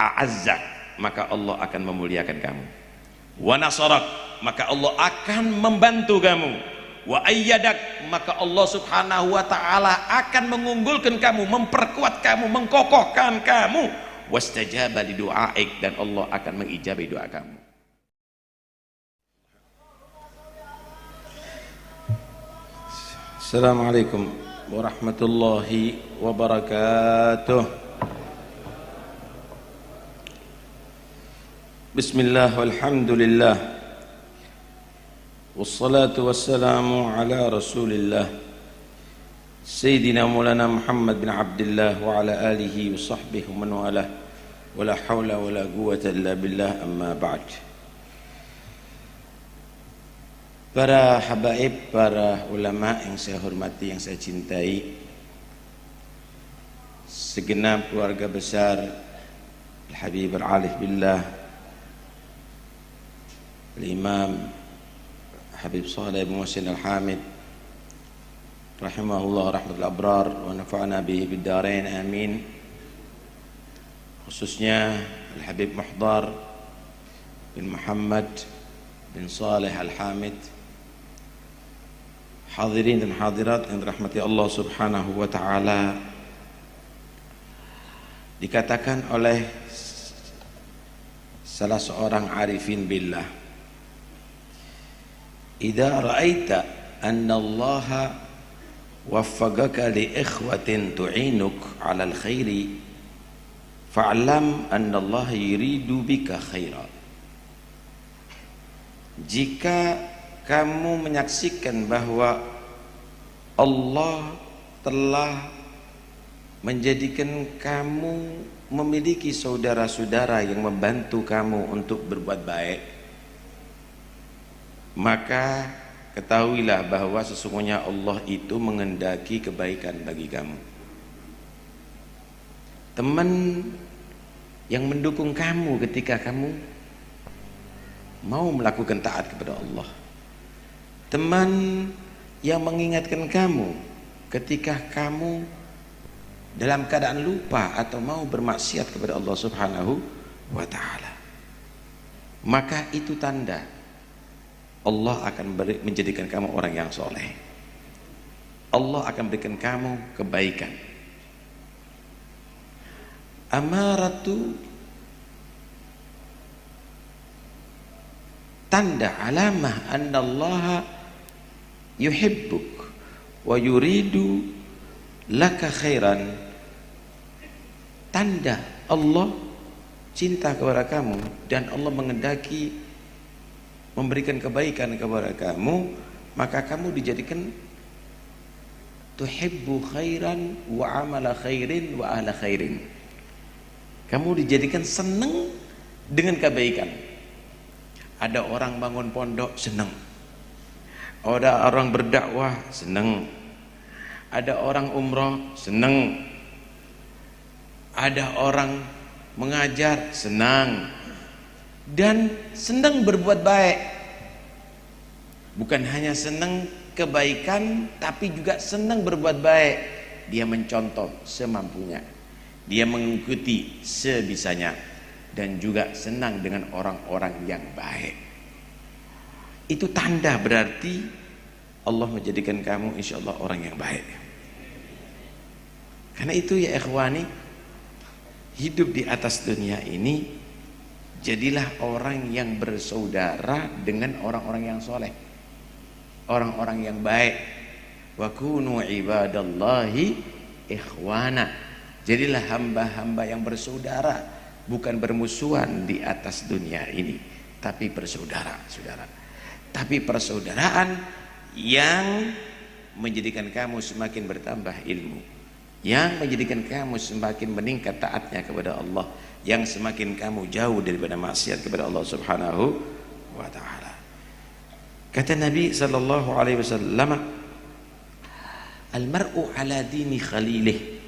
a'azzak, maka Allah akan memuliakan kamu. Wa nasarak, maka Allah akan membantu kamu. Wa ayyadak, maka Allah subhanahu wa ta'ala akan mengunggulkan kamu, memperkuat kamu, mengkokohkan kamu. Wastajaba li du'aik, dan Allah akan mengijabi doa kamu. Assalamualaikum warahmatullahi wabarakatuh. Bismillah walhamdulillah, wassalatu wassalamu ala rasulillah Sayyidina Maulana Muhammad bin Abdullah wa ala alihi wa sahbihi wa man walah, wa la hawla wa la quwwata illa billah, amma ba'd. Para habaib, para ulama yang saya hormati, yang saya cintai, segenap keluarga besar Al-Habib Al-Alif Billah, Al-Imam Habib Saleh bin Muhsin Al-Hamid rahimahullah rahmatul abrar wa nafa'ana bihi bid-darain, amin. Khususnya Al-Habib Muhdar bin Muhammad bin Saleh Al-Hamid, hadirin dan hadirat yang dirahmati Allah subhanahu wa ta'ala. Dikatakan oleh salah seorang arifin billah, idza ra'aita anna Allah waffaqaka li ikhwatin tu'inuk 'ala al-khairi fa'lam anna Allah yuridu bika khaira. Jika kamu menyaksikan bahwa Allah telah menjadikan kamu memiliki saudara-saudara yang membantu kamu untuk berbuat baik, maka ketahuilah bahwa sesungguhnya Allah itu menghendaki kebaikan bagi kamu. Teman yang mendukung kamu ketika kamu mau melakukan taat kepada Allah, teman yang mengingatkan kamu ketika kamu dalam keadaan lupa atau mau bermaksiat kepada Allah subhanahu wa ta'ala, maka itu tanda Allah akan menjadikan kamu orang yang soleh. Allah akan berikan kamu kebaikan. Amaratu, tanda alamah anna Allah yuhibbuk wa yuridu laka khairan, tanda Allah cinta kepada kamu dan Allah menghendaki memberikan kebaikan kepada kamu, maka kamu dijadikan tuhibbu khairan wa amala khairin wa ahla khairin. Kamu dijadikan senang dengan kebaikan. Ada orang bangun pondok, senang. Ada orang berdakwah, senang. Ada orang umrah, senang. Ada orang mengajar, senang. Dan senang berbuat baik. Bukan hanya senang kebaikan, tapi juga senang berbuat baik. Dia mencontoh semampunya, dia mengikuti sebisanya, dan juga senang dengan orang-orang yang baik. Itu tanda berarti Allah menjadikan kamu insyaallah orang yang baik. Karena itu ya ikhwani, hidup di atas dunia ini, jadilah orang yang bersaudara dengan orang-orang yang soleh, orang-orang yang baik. Wa kunu ibadallahi ikhwana, jadilah hamba-hamba yang bersaudara, bukan bermusuhan di atas dunia ini, tapi bersaudara. Tapi persaudaraan yang menjadikan kamu semakin bertambah ilmu, yang menjadikan kamu semakin meningkat taatnya kepada Allah, yang semakin kamu jauh daripada maksiat kepada Allah subhanahu wa ta'ala. Kata Nabi sallallahu alaihi wasallam, al-mar'u ala dini khalilih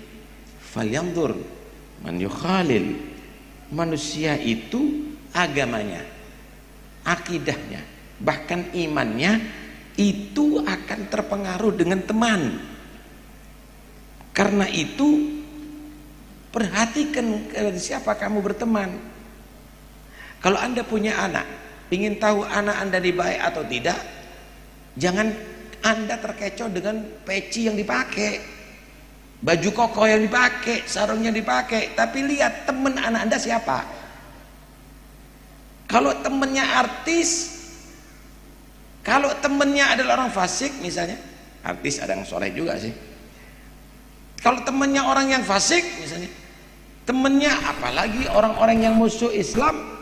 falyanzur man yukhalil. Manusia itu agamanya, akidahnya, bahkan imannya itu akan terpengaruh dengan teman. Karena itu Perhatikan siapa kamu berteman. Kalau Anda punya anak, ingin tahu anak Anda baik atau tidak, jangan Anda terkecoh dengan peci yang dipakai, baju koko yang dipakai, sarung yang dipakai, tapi lihat teman anak Anda siapa. Kalau temannya artis, kalau temannya adalah orang fasik misalnya, artis ada yang soleh juga sih. Kalau temannya orang yang fasik misalnya, temannya apalagi orang-orang yang musuh Islam,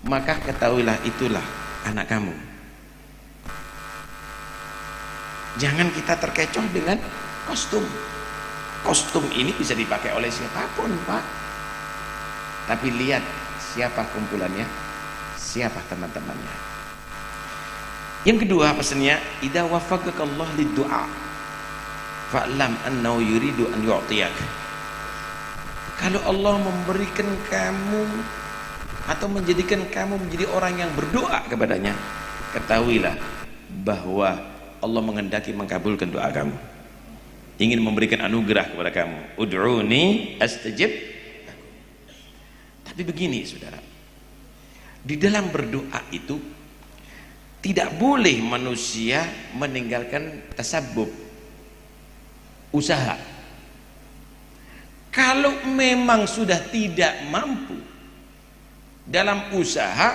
maka ketahuilah itulah anak kamu. Jangan kita terkecoh dengan kostum. Kostum ini bisa dipakai oleh siapapun, Pak. Tapi lihat siapa kumpulannya, siapa teman-temannya. Yang kedua pesannya, idza waffaqakallah lid-du'a fa'lam annahu yuridu an yu'tiyak. Kalau Allah memberikan kamu atau menjadikan kamu menjadi orang yang berdoa kepadanya, ketahuilah bahwa Allah menghendaki mengabulkan doa kamu, ingin memberikan anugerah kepada kamu. Ud'uni astajib. Tapi begini saudara, di dalam berdoa itu tidak boleh manusia meninggalkan tasabbub, usaha. Kalau memang sudah tidak mampu dalam usaha,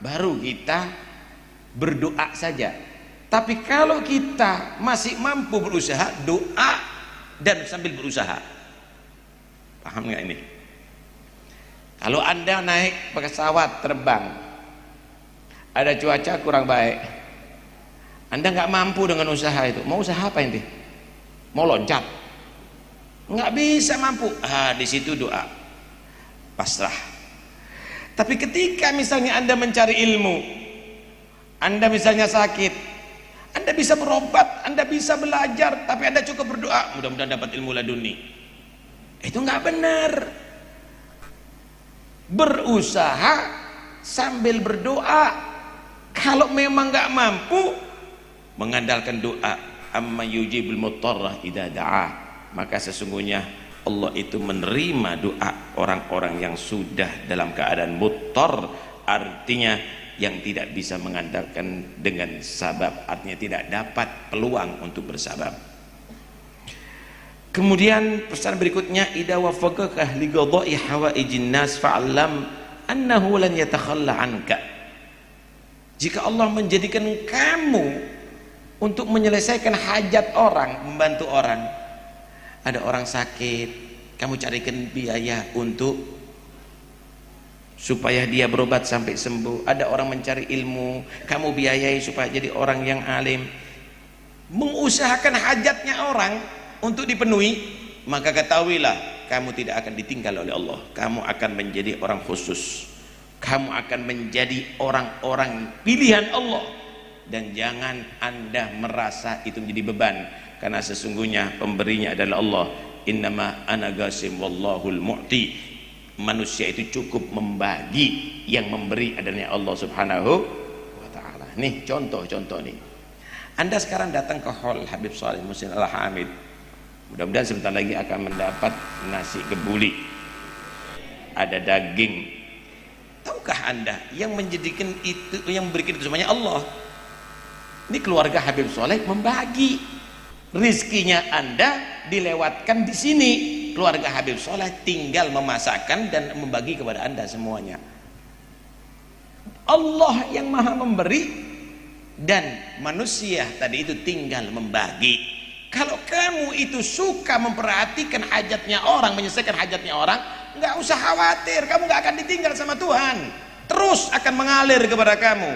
baru kita berdoa saja. Tapi kalau kita masih mampu berusaha, doa dan sambil berusaha. Paham nggak ini? Kalau Anda naik pesawat terbang, ada cuaca kurang baik, Anda nggak mampu dengan usaha itu, mau usaha apa ini? Mau loncat? Nggak bisa mampu. Di situ doa, pasrah. Tapi ketika misalnya Anda mencari ilmu, Anda misalnya sakit, Anda bisa berobat, Anda bisa belajar, tapi Anda cukup berdoa, mudah-mudahan dapat ilmu laduni. Itu nggak benar. Berusaha sambil berdoa. Kalau memang nggak mampu, mengandalkan doa, amma yujibul muttarrah idza da'ah, maka sesungguhnya Allah itu menerima doa orang-orang yang sudah dalam keadaan muttar, artinya yang tidak bisa mengandalkan dengan sabab, artinya tidak dapat peluang untuk bersabab. Kemudian pesan berikutnya, idza waffaqaka li qada'i hawaijin nas fa'lam annahu lan yatakhalla anka. Jika Allah menjadikan kamu untuk menyelesaikan hajat orang, membantu orang, ada orang sakit, kamu carikan biaya untuk supaya dia berobat sampai sembuh. Ada orang mencari ilmu, kamu biayai supaya jadi orang yang alim. Mengusahakan hajatnya orang untuk dipenuhi, maka ketahuilah kamu tidak akan ditinggal oleh Allah. Kamu akan menjadi orang khusus, kamu akan menjadi orang-orang pilihan Allah. Dan jangan Anda merasa itu menjadi beban, karena sesungguhnya pemberinya adalah Allah. Innama ana qasim wallahul mu'ti. Manusia itu cukup membagi, yang memberi adanya Allah Subhanahu wa taala. Nih contoh-contoh nih. Anda sekarang datang ke hall Habib Shalih Muhsin Al-Hamid, mudah-mudahan sebentar lagi akan mendapat nasi kebuli, ada daging. Tahukah Anda yang menjadikan itu, yang memberikan itu semuanya Allah? Ini keluarga Habib Shalih membagi rizkinya. Anda dilewatkan di sini, keluarga Habib Shalih tinggal memasakkan dan membagi kepada Anda semuanya. Allah yang maha memberi dan manusia tadi itu tinggal membagi. Kalau kamu itu suka memperhatikan hajatnya orang, menyelesaikan hajatnya orang, nggak usah khawatir, kamu nggak akan ditinggal sama Tuhan. Terus akan mengalir kepada kamu,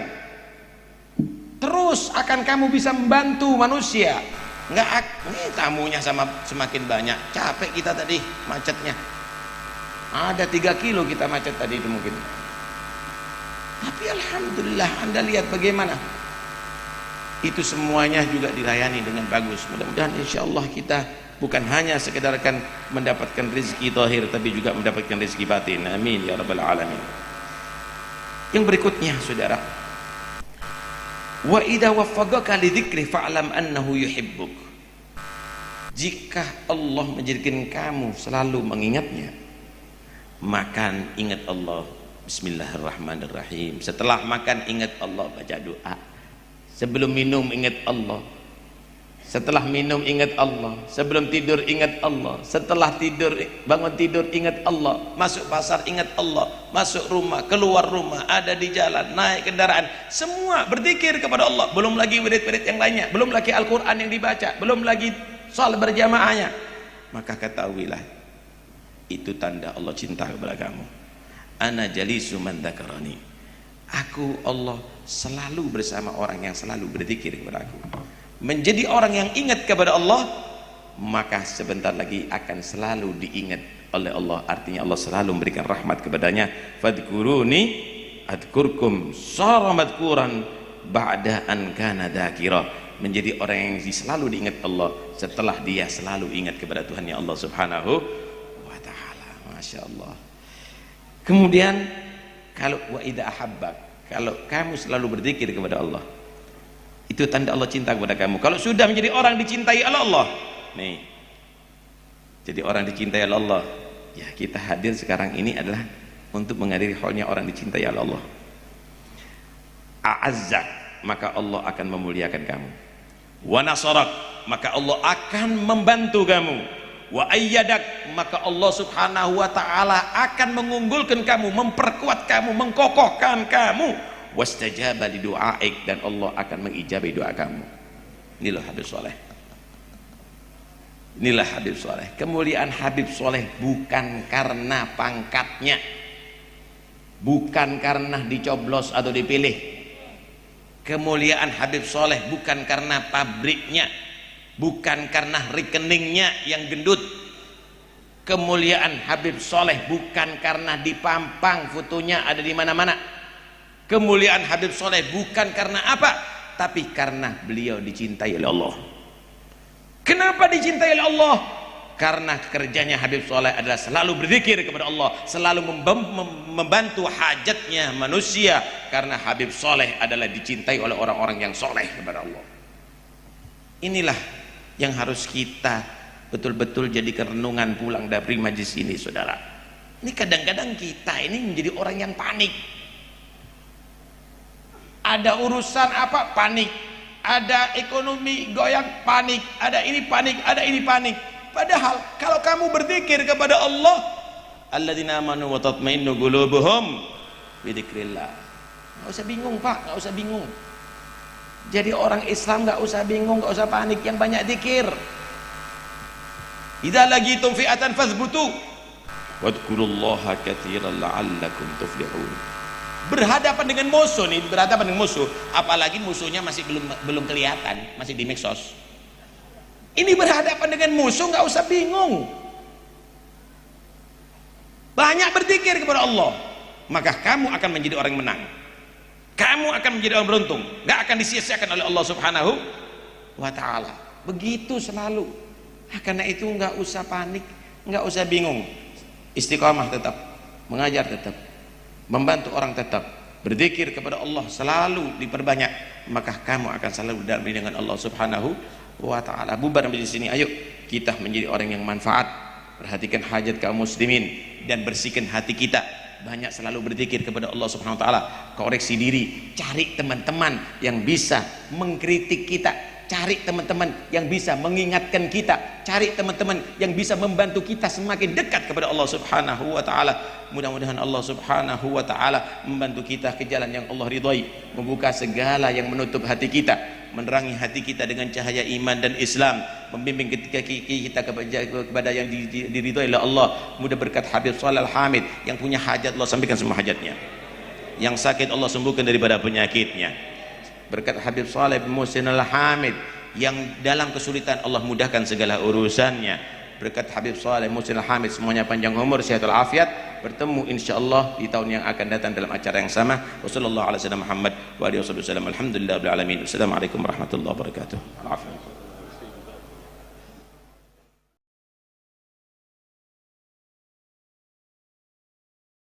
terus akan kamu bisa membantu manusia. Nggak, ini tamunya sama semakin banyak, capek kita tadi macetnya, ada 3 kilo kita macet tadi itu mungkin. Tapi alhamdulillah Anda lihat bagaimana itu semuanya juga dilayani dengan bagus. Mudah-mudahan insya Allah kita bukan hanya sekedarkan mendapatkan rezeki zahir, tapi juga mendapatkan rezeki batin. Amin ya rabbal alamin. Yang berikutnya saudara, wa idza waffaqaka li dzikri fa'lam annahu yuhibbuk. Jika Allah menjadikan kamu selalu mengingatnya, makan ingat Allah, bismillahirrahmanirrahim. Setelah makan ingat Allah, baca doa. Sebelum minum ingat Allah, setelah minum ingat Allah, sebelum tidur ingat Allah, setelah tidur, bangun tidur ingat Allah, masuk pasar ingat Allah, masuk rumah, keluar rumah, ada di jalan, naik kendaraan, semua berzikir kepada Allah. Belum lagi wirid-wirid yang lainnya, belum lagi Al-Quran yang dibaca, belum lagi salat berjamaahnya. Maka ketahuilah, itu tanda Allah cinta kepada kamu. Ana jalisu man dzakarani. Aku Allah selalu bersama orang yang selalu berzikir kepada aku. Menjadi orang yang ingat kepada Allah, maka sebentar lagi akan selalu diingat oleh Allah. Artinya Allah selalu memberikan rahmat kepadanya. Fadhkuruni adkurkum, sara madhkuran ba'da an kana dzakira. Menjadi orang yang selalu diingat Allah setelah dia selalu ingat kepada Tuhan ya Allah Subhanahu wa taala. Masya Allah. Kemudian kalau wa idza ahabbak, kalau kamu selalu berzikir kepada Allah, itu tanda Allah cinta kepada kamu. Kalau sudah menjadi orang dicintai oleh Allah, nih, jadi orang dicintai oleh Allah, ya kita hadir sekarang ini adalah untuk menghadiri halnya orang dicintai oleh Allah. A'azzak, maka Allah akan memuliakan kamu. Wa nasarak, maka Allah akan membantu kamu. Wa ayyadak, maka Allah Subhanahu wa taala akan mengunggulkan kamu, memperkuat kamu, mengkokohkan kamu. Wastajaba li du'aik, dan Allah akan mengijabai doa kamu. Inilah Habib Soleh. Inilah Habib Soleh. Kemuliaan Habib Soleh bukan karena pangkatnya, bukan karena dicoblos atau dipilih. Kemuliaan Habib Soleh bukan karena pabriknya, bukan karena rekeningnya yang gendut. Kemuliaan Habib Soleh bukan karena dipampang fotonya ada di mana-mana. Kemuliaan Habib Soleh bukan karena apa, tapi karena beliau dicintai oleh Allah. Kenapa dicintai oleh Allah? Karena kerjanya Habib Soleh adalah selalu berzikir kepada Allah, selalu membantu hajatnya manusia. Karena Habib Soleh adalah dicintai oleh orang-orang yang soleh kepada Allah. Inilah yang harus kita betul-betul jadi renungan pulang dari majlis ini, saudara. Ini kadang-kadang kita ini menjadi orang yang panik. Ada urusan apa, panik. Ada ekonomi goyang, panik. Ada ini panik, ada ini panik. Padahal kalau kamu berzikir kepada Allah, alladzina amanu wa tatmainnu qulubuhum bi dzikrillah. Enggak usah bingung, Pak, enggak usah bingung. Jadi orang Islam enggak usah bingung, enggak usah panik, yang banyak zikir. Idza laqitum fi'atan fazbutu wadhkurullaha katsiran la'allakum tuflihun. Berhadapan dengan musuh nih, berhadapan dengan musuh, apalagi musuhnya masih belum kelihatan, masih di medsos. Ini berhadapan dengan musuh nggak usah bingung, banyak berzikir kepada Allah, maka kamu akan menjadi orang yang menang, kamu akan menjadi orang beruntung, nggak akan disia-siakan oleh Allah Subhanahu wa taala. Begitu selalu. Karena itu nggak usah panik, nggak usah bingung, istiqamah tetap, mengajar tetap, membantu orang tetap, berzikir kepada Allah selalu diperbanyak, maka kamu akan selalu berdamai dengan Allah Subhanahu wa taala. Bubar di sini, ayo kita menjadi orang yang manfaat, perhatikan hajat kaum muslimin dan bersihkan hati kita. Banyak selalu berzikir kepada Allah Subhanahu wa taala, koreksi diri, cari teman-teman yang bisa mengkritik kita, cari teman-teman yang bisa mengingatkan kita, cari teman-teman yang bisa membantu kita semakin dekat kepada Allah Subhanahu wa taala. Mudah-mudahan Allah Subhanahu wa taala membantu kita ke jalan yang Allah ridhai, membuka segala yang menutup hati kita, menerangi hati kita dengan cahaya iman dan Islam, membimbing ketika kita kepada yang diridhai oleh Allah. Mudah berkat Habib Shalih Al-Hamid, yang punya hajat Allah sampaikan semua hajatnya, yang sakit Allah sembuhkan daripada penyakitnya. Berkat Habib Shalih bin Muhsin Al-Hamid, yang dalam kesulitan Allah mudahkan segala urusannya. Berkat Habib Shalih Muhsin Al-Hamid semuanya panjang umur, sehat walafiat. Bertemu insyaallah di tahun yang akan datang dalam acara yang sama. Wassallallahu ala sayyidina Muhammad wa alihi wasallam. Alhamdulillah rabbil alamin. Wassalamualaikum warahmatullahi wabarakatuh.